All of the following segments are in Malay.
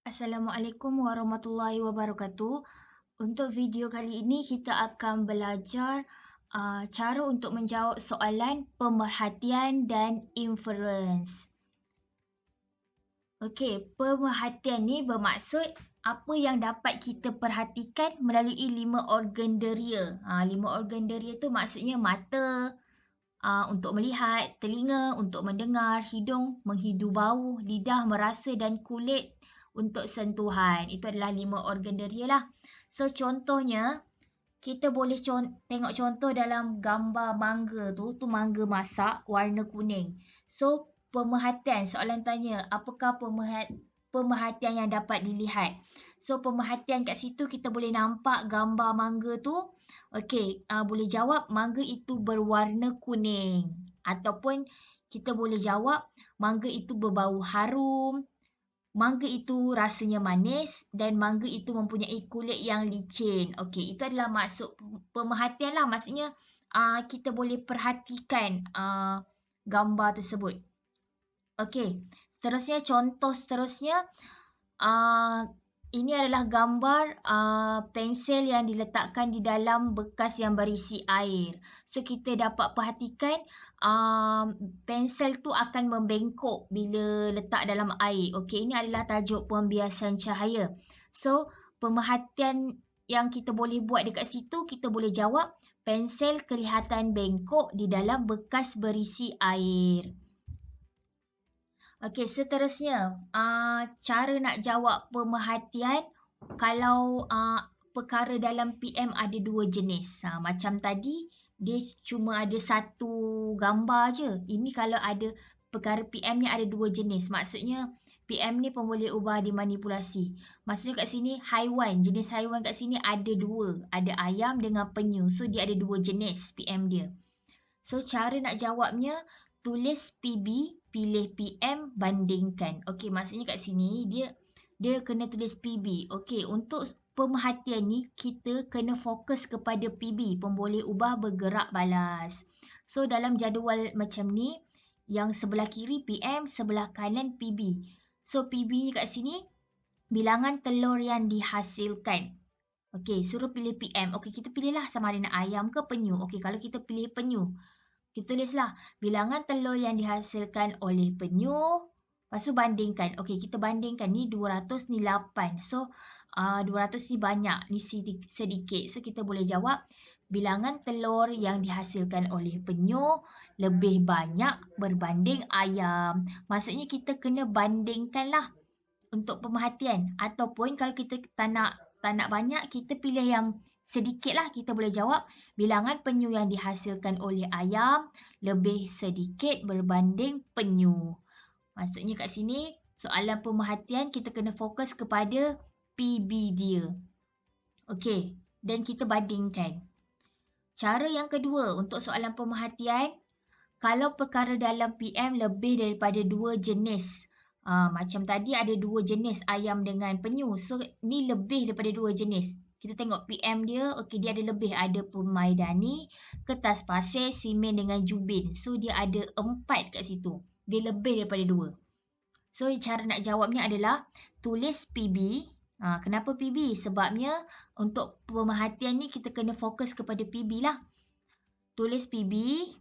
Assalamualaikum warahmatullahi wabarakatuh. Untuk video kali ini kita akan belajar cara untuk menjawab soalan pemerhatian dan inference. Okey, pemerhatian ni bermaksud apa yang dapat kita perhatikan melalui 5 organ deria. 5 organ deria tu maksudnya mata untuk melihat, telinga untuk mendengar, hidung menghidu bau, lidah merasa dan kulit untuk sentuhan. Itu adalah 5 organ deria lah. So contohnya kita boleh tengok contoh dalam gambar mangga tu mangga masak warna kuning. So pemerhatian, soalan tanya apakah pemerhatian yang dapat dilihat. So pemerhatian kat situ kita boleh nampak gambar mangga tu. Okey, boleh jawab mangga itu berwarna kuning. Ataupun kita boleh jawab mangga itu berbau harum. Mangga itu rasanya manis dan mangga itu mempunyai kulit yang licin. Okey, itu adalah maksud pemerhatian lah. Maksudnya kita boleh perhatikan gambar tersebut. Okey, contoh seterusnya. Ini adalah gambar pensel yang diletakkan di dalam bekas yang berisi air. So kita dapat perhatikan pensel tu akan membengkok bila letak dalam air. Okey, ini adalah tajuk pembiasan cahaya. So pemerhatian yang kita boleh buat dekat situ, kita boleh jawab pensel kelihatan bengkok di dalam bekas berisi air. Okey, seterusnya cara nak jawab pemerhatian kalau perkara dalam PM ada 2 jenis. Macam tadi dia cuma ada satu gambar je. Ini kalau ada perkara PM ni ada 2 jenis. Maksudnya PM ni pun boleh ubah dimanipulasi. Maksudnya kat sini haiwan, jenis haiwan kat sini ada 2. Ada ayam dengan penyu. So dia ada 2 jenis PM dia. So cara nak jawabnya tulis PB, pilih PM, bandingkan. Okey, maksudnya kat sini dia kena tulis PB. Okey, untuk pemerhatian ni kita kena fokus kepada PB, pemboleh ubah bergerak balas. So dalam jadual macam ni, yang sebelah kiri PM, sebelah kanan PB. So PB ni kat sini bilangan telur yang dihasilkan. Okey, suruh pilih PM. Okey, kita pilihlah sama ada nak ayam ke penyu. Okey, kalau kita pilih penyu, kita tulislah bilangan telur yang dihasilkan oleh penyu. Lepas tu bandingkan. Okey, kita bandingkan ni 200 ni 8. So 200 ni banyak, ni sedikit. So kita boleh jawab bilangan telur yang dihasilkan oleh penyu lebih banyak berbanding ayam. Maksudnya kita kena bandingkan lah untuk pemerhatian. Ataupun kalau kita tak nak banyak, kita pilih yang sedikit lah. Kita boleh jawab bilangan penyu yang dihasilkan oleh ayam lebih sedikit berbanding penyu. Maksudnya kat sini soalan pemerhatian kita kena fokus kepada PB dia. Okey, dan kita bandingkan. Cara yang kedua untuk soalan pemerhatian, kalau perkara dalam PM lebih daripada 2 jenis. Macam tadi ada 2 jenis ayam dengan penyu. So ni lebih daripada 2 jenis. Kita tengok PM dia, okey dia ada lebih, ada pemaidani, kertas pasir, simen dengan jubin. So dia ada 4 kat situ. Dia lebih daripada 2. So cara nak jawabnya adalah tulis PB. Kenapa PB? Sebabnya untuk pemerhatian ni kita kena fokus kepada PB lah. Tulis PB,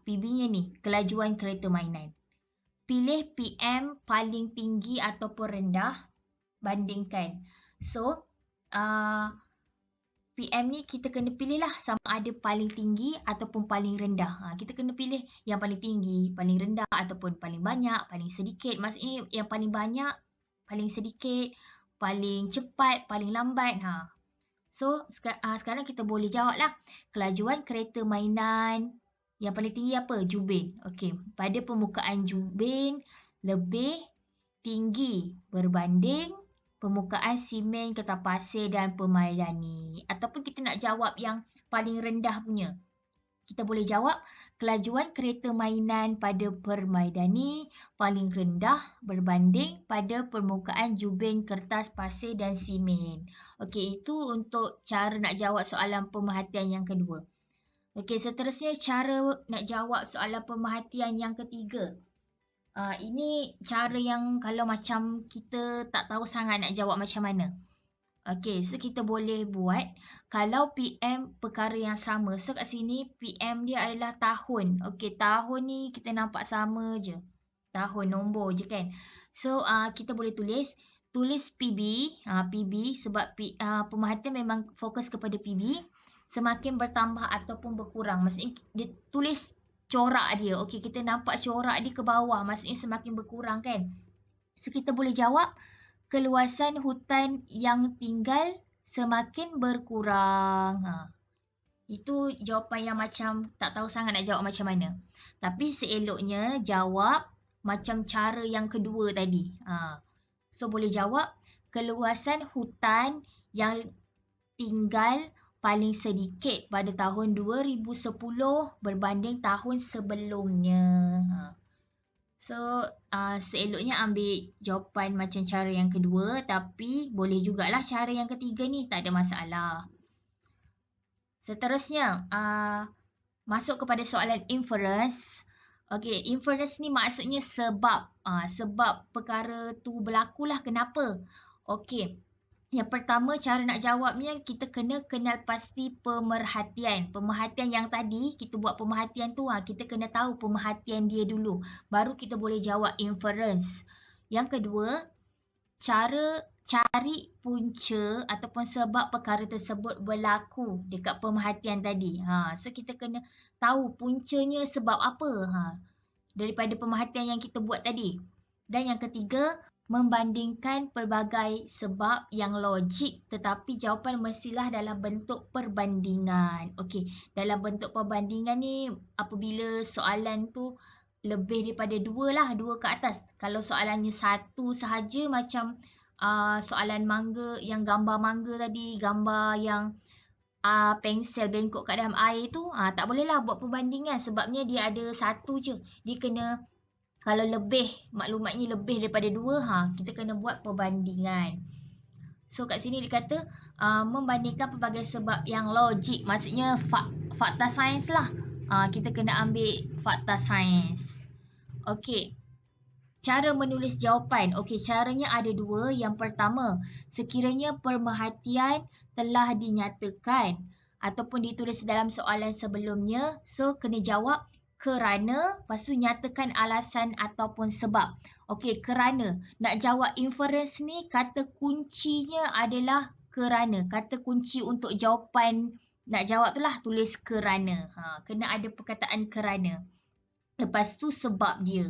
PB-nya ni kelajuan kereta mainan. Pilih PM paling tinggi ataupun rendah, bandingkan. So, PM ni kita kena pilih lah sama ada paling tinggi ataupun paling rendah. Kita kena pilih yang paling tinggi, paling rendah ataupun paling banyak, paling sedikit. Maksudnya yang paling banyak, paling sedikit, paling cepat, paling lambat. So, sekarang kita boleh jawab lah. Kelajuan kereta mainan yang paling tinggi apa? Jubin. Okey, pada permukaan jubin lebih tinggi berbanding permukaan simen, kertas pasir dan pemaidani. Ataupun kita nak jawab yang paling rendah punya. Kita boleh jawab kelajuan kereta mainan pada permaidani paling rendah berbanding pada permukaan jubin, kertas pasir dan simen. Okey, itu untuk cara nak jawab soalan pemerhatian yang kedua. Okey, seterusnya cara nak jawab soalan pemerhatian yang ketiga. Ini cara yang kalau macam kita tak tahu sangat nak jawab macam mana. Okey, so kita boleh buat kalau PM perkara yang sama. So kat sini PM dia adalah tahun. Okey, tahun ni kita nampak sama je. Tahun, nombor je kan. So kita boleh tulis PB, PB sebab pemerhatian memang fokus kepada PB. Semakin bertambah ataupun berkurang. Maksudnya dia tulis corak dia. Okey, kita nampak corak dia ke bawah. Maksudnya semakin berkurang kan. So kita boleh jawab keluasan hutan yang tinggal semakin berkurang. Itu jawapan yang macam tak tahu sangat nak jawab macam mana. Tapi seeloknya jawab macam cara yang kedua tadi. So boleh jawab keluasan hutan yang tinggal paling sedikit pada tahun 2010 berbanding tahun sebelumnya. So, seeloknya ambil jawapan macam cara yang kedua, tapi boleh jugalah cara yang ketiga ni, tak ada masalah. Seterusnya, masuk kepada soalan inference. Okey, inference ni maksudnya sebab. Sebab perkara tu berlakulah kenapa. Okey, yang pertama cara nak jawabnya kita kena kenal pasti pemerhatian. Pemerhatian yang tadi kita buat pemerhatian tu kita kena tahu pemerhatian dia dulu. Baru kita boleh jawab inference. Yang kedua, cara cari punca ataupun sebab perkara tersebut berlaku dekat pemerhatian tadi. So kita kena tahu puncanya sebab apa daripada pemerhatian yang kita buat tadi. Dan yang ketiga, membandingkan pelbagai sebab yang logik tetapi jawapan mestilah dalam bentuk perbandingan. Okey, dalam bentuk perbandingan ni apabila soalan tu lebih daripada dua ke atas. Kalau soalannya satu sahaja macam soalan mangga yang gambar mangga tadi, gambar yang pensel bengkok kat dalam air tu, tak bolehlah buat perbandingan sebabnya dia ada satu je. Dia kena kalau lebih, maklumatnya lebih daripada dua, kita kena buat perbandingan. So kat sini dia kata membandingkan pelbagai sebab yang logik. Maksudnya fakta sains lah. Kita kena ambil fakta sains. Okey. Cara menulis jawapan. Okey, caranya ada dua. Yang pertama, sekiranya pemerhatian telah dinyatakan ataupun ditulis dalam soalan sebelumnya, so kena jawab kerana, lepas tu nyatakan alasan ataupun sebab. Okey, kerana. Nak jawab inference ni, kata kuncinya adalah kerana. Kata kunci untuk jawapan nak jawab tu lah, tulis kerana. Kena ada perkataan kerana. Lepas tu sebab dia.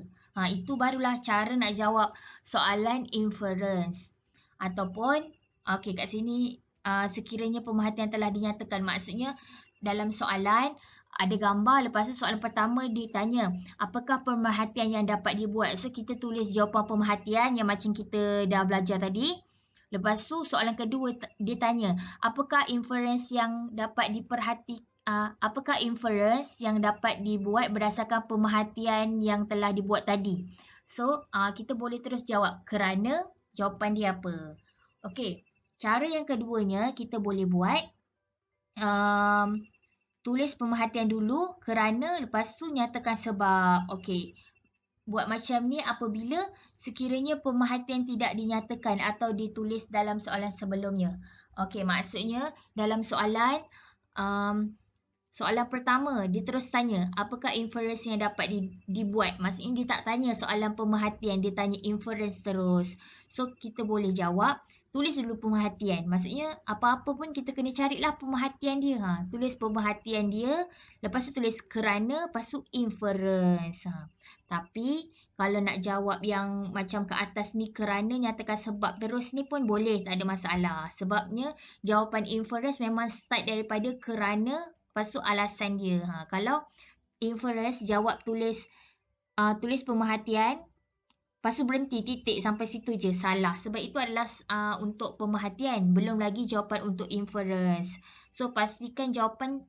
Itu barulah cara nak jawab soalan inference. Ataupun, okey kat sini, sekiranya pemerhatian telah dinyatakan. Maksudnya, dalam soalan, ada gambar, lepas tu soalan pertama dia tanya, apakah pemerhatian yang dapat dibuat? So, kita tulis jawapan pemerhatian yang macam kita dah belajar tadi. Lepas tu, soalan kedua dia tanya, apakah inference yang dapat apakah inference yang dapat dibuat berdasarkan pemerhatian yang telah dibuat tadi? So, kita boleh terus jawab kerana jawapan dia apa. Okey, cara yang keduanya kita boleh buat tulis pemerhatian dulu kerana lepas tu nyatakan sebab. Okey. Buat macam ni apabila sekiranya pemerhatian tidak dinyatakan atau ditulis dalam soalan sebelumnya. Okey, maksudnya dalam soalan soalan pertama dia terus tanya apakah inference yang dapat dibuat. Maksudnya dia tak tanya soalan pemerhatian, dia tanya inference terus. So kita boleh jawab tulis dulu pemerhatian. Maksudnya apa-apa pun kita kena carilah pemerhatian dia. Tulis pemerhatian dia, lepas tu tulis kerana, lepas tu inference. Tapi kalau nak jawab yang macam ke atas ni kerana nyatakan sebab terus ni pun boleh, tak ada masalah. Sebabnya jawapan inference memang start daripada kerana, lepas tu alasan dia. Kalau inference jawab tulis pemerhatian, lepas tu berhenti titik sampai situ je, salah. Sebab itu adalah untuk pemerhatian. Belum lagi jawapan untuk inference. So, pastikan jawapan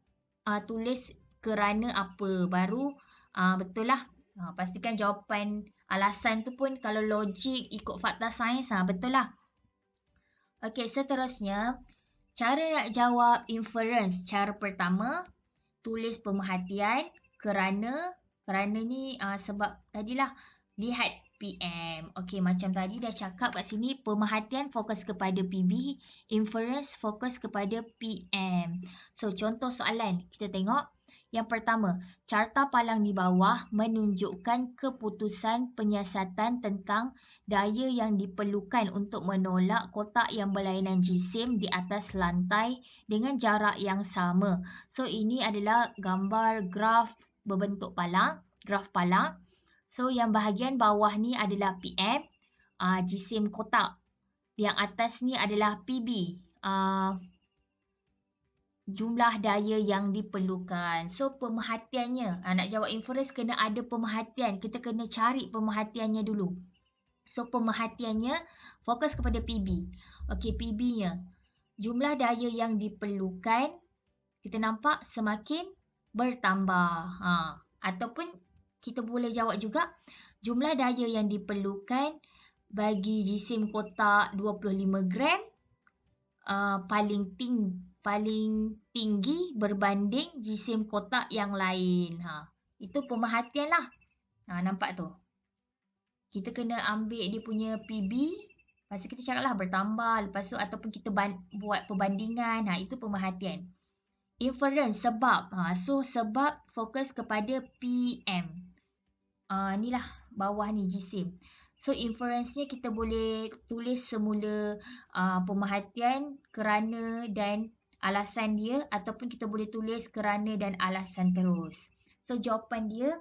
tulis kerana apa. Baru betul lah. Pastikan jawapan alasan tu pun kalau logik ikut fakta sains, betul lah. Okey, seterusnya. Cara nak jawab inference. Cara pertama, tulis pemerhatian kerana. Kerana ni sebab tadilah. lihat PM. Okey, macam tadi dah cakap kat sini, pemerhatian fokus kepada PB, inference fokus kepada PM. So, contoh soalan, kita tengok. Yang pertama, carta palang di bawah menunjukkan keputusan penyiasatan tentang daya yang diperlukan untuk menolak kotak yang berlainan jisim di atas lantai dengan jarak yang sama. So, ini adalah gambar graf berbentuk palang, graf palang. So, yang bahagian bawah ni adalah PM, jisim kotak. Yang atas ni adalah PB, jumlah daya yang diperlukan. So, pemerhatiannya, nak jawab inference kena ada pemerhatian. Kita kena cari pemerhatiannya dulu. So, pemerhatiannya fokus kepada PB. Okey, PB-nya. Jumlah daya yang diperlukan, kita nampak semakin bertambah. Ataupun kita boleh jawab juga, jumlah daya yang diperlukan bagi jisim kotak 25 gram paling tinggi berbanding jisim kotak yang lain. Itu pemerhatian lah. Nampak tu. Kita kena ambil dia punya PB. Lepas tu kita cakap lah bertambah. Lepas tu ataupun kita buat perbandingan. Itu pemerhatian. Inference, sebab. So, sebab fokus kepada PM. Ni lah bawah ni jisim. So, inference-nya kita boleh tulis semula pemerhatian, kerana dan alasan dia, ataupun kita boleh tulis kerana dan alasan terus. So, jawapan dia,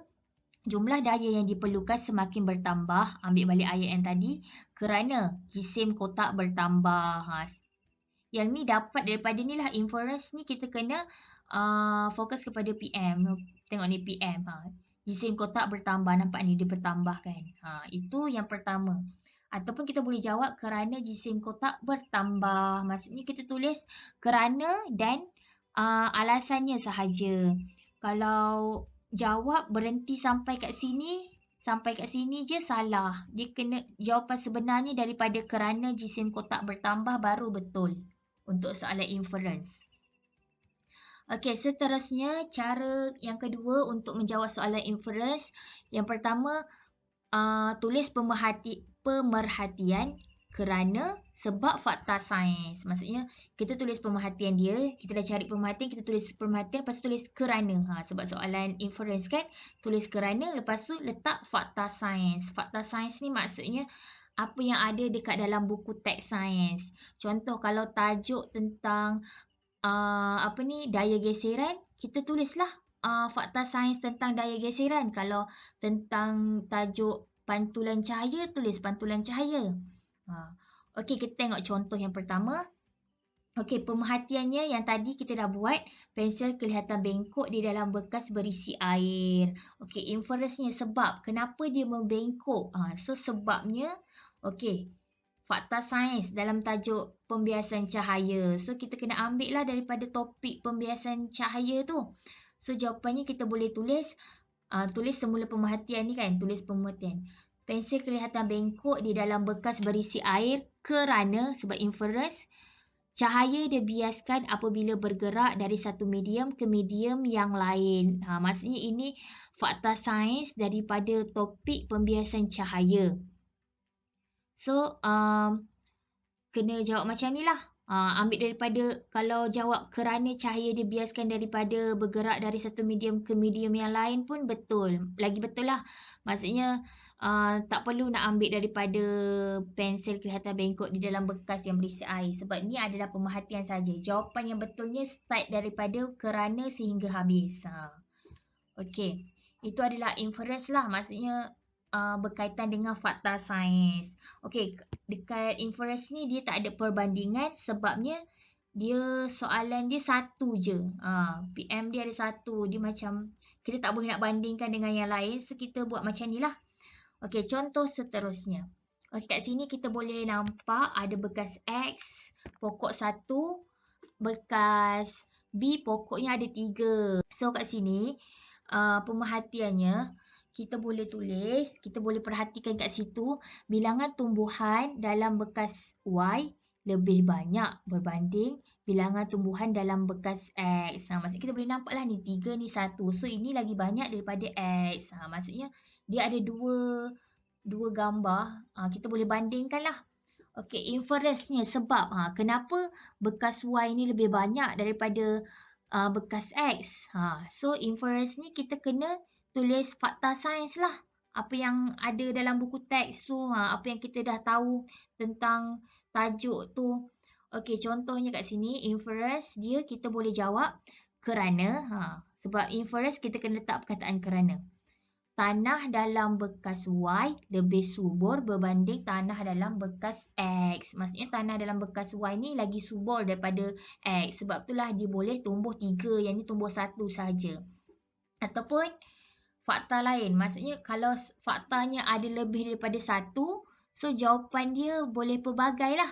jumlah daya yang diperlukan semakin bertambah. Ambil balik ayat yang tadi. Kerana jisim kotak bertambah. Yang ni dapat daripada ni lah. Inference ni kita kena fokus kepada PM. Tengok ni PM. Jisim kotak bertambah. Nampak ni dia bertambah kan. Itu yang pertama. Ataupun kita boleh jawab kerana jisim kotak bertambah. Maksudnya kita tulis kerana dan alasannya sahaja. Kalau jawab berhenti sampai kat sini je salah. Dia kena jawapan sebenarnya daripada kerana jisim kotak bertambah baru betul untuk soalan inference. Okey, seterusnya cara yang kedua untuk menjawab soalan inference. Yang pertama, tulis pemerhatian kerana sebab fakta sains. Maksudnya kita tulis pemerhatian dia, kita dah cari pemerhatian, kita tulis pemerhatian, lepas tu tulis kerana. Sebab soalan inference kan, tulis kerana, lepas tu letak fakta sains. Fakta sains ni maksudnya apa yang ada dekat dalam buku teks sains. Contoh kalau tajuk tentang daya geseran, kita tulislah fakta sains tentang daya geseran. Kalau tentang tajuk pantulan cahaya, tulis pantulan cahaya. Okey, kita tengok contoh yang pertama. Okey, pemerhatiannya yang tadi kita dah buat. Pensel kelihatan bengkok di dalam bekas berisi air. Okey, inference-nya sebab. Kenapa dia membengkok? So, sebabnya, okey, fakta sains dalam tajuk pembiasan cahaya. So, kita kena ambil lah daripada topik pembiasan cahaya tu. So, jawapannya kita boleh tulis semula pemerhatian ni kan. Tulis pemerhatian. Pensel kelihatan bengkok di dalam bekas berisi air kerana, sebab inference, cahaya dibiaskan apabila bergerak dari satu medium ke medium yang lain. Maksudnya ini fakta sains daripada topik pembiasan cahaya. So, kena jawab macam ni lah. Ambil daripada, kalau jawab kerana cahaya dibiaskan daripada bergerak dari satu medium ke medium yang lain pun betul. Lagi betul lah. Maksudnya, tak perlu nak ambil daripada pensel kelihatan bengkok di dalam bekas yang berisi air. Sebab ni adalah pemerhatian saja. Jawapan yang betulnya start daripada kerana sehingga habis. Okey. Itu adalah inference lah. Maksudnya, berkaitan dengan fakta sains. Okey, dekat inference ni dia tak ada perbandingan sebabnya dia soalan dia satu je. PM dia ada satu. Dia macam kita tak boleh nak bandingkan dengan yang lain. So, kita buat macam ni lah. Okey, contoh seterusnya. Okey, kat sini kita boleh nampak ada bekas X, pokok 1, bekas B, pokoknya ada 3. So, kat sini pemerhatiannya, kita boleh tulis, kita boleh perhatikan kat situ, bilangan tumbuhan dalam bekas Y lebih banyak berbanding bilangan tumbuhan dalam bekas X. Maksudnya kita boleh nampak lah ni 3 ni 1. So, ini lagi banyak daripada X. Maksudnya dia ada dua dua gambar, kita boleh bandingkan lah. Okey, inference-nya sebab kenapa bekas Y ni lebih banyak daripada bekas X. So inference ni kita kena tulis fakta sains lah. Apa yang ada dalam buku teks tu, apa yang kita dah tahu tentang tajuk tu. Okey, contohnya kat sini inference dia kita boleh jawab kerana, sebab inference kita kena letak perkataan kerana. Tanah dalam bekas Y lebih subur berbanding tanah dalam bekas X. Maksudnya tanah dalam bekas Y ni lagi subur daripada X. Sebab itulah dia boleh tumbuh 3, yang ni tumbuh 1 saja. Ataupun fakta lain. Maksudnya kalau faktanya ada lebih daripada 1, so jawapan dia boleh pelbagai lah.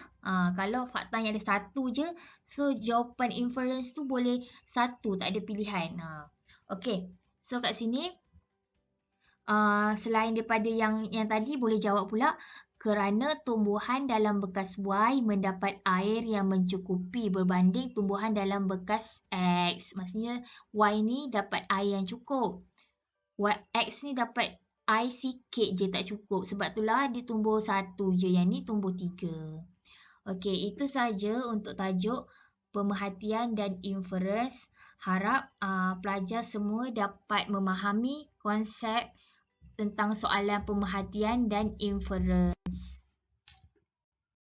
Kalau faktanya ada 1 je, so jawapan inference tu boleh 1, tak ada pilihan. Okay, so kat sini selain daripada yang tadi boleh jawab pula kerana tumbuhan dalam bekas Y mendapat air yang mencukupi berbanding tumbuhan dalam bekas X. Maksudnya Y ni dapat air yang cukup. X ni dapat air sikit je, tak cukup. Sebab itulah dia tumbuh 1 je, yang ni tumbuh 3. Okey, itu saja untuk tajuk pemerhatian dan inference. Harap pelajar semua dapat memahami konsep tentang soalan pemerhatian dan inference.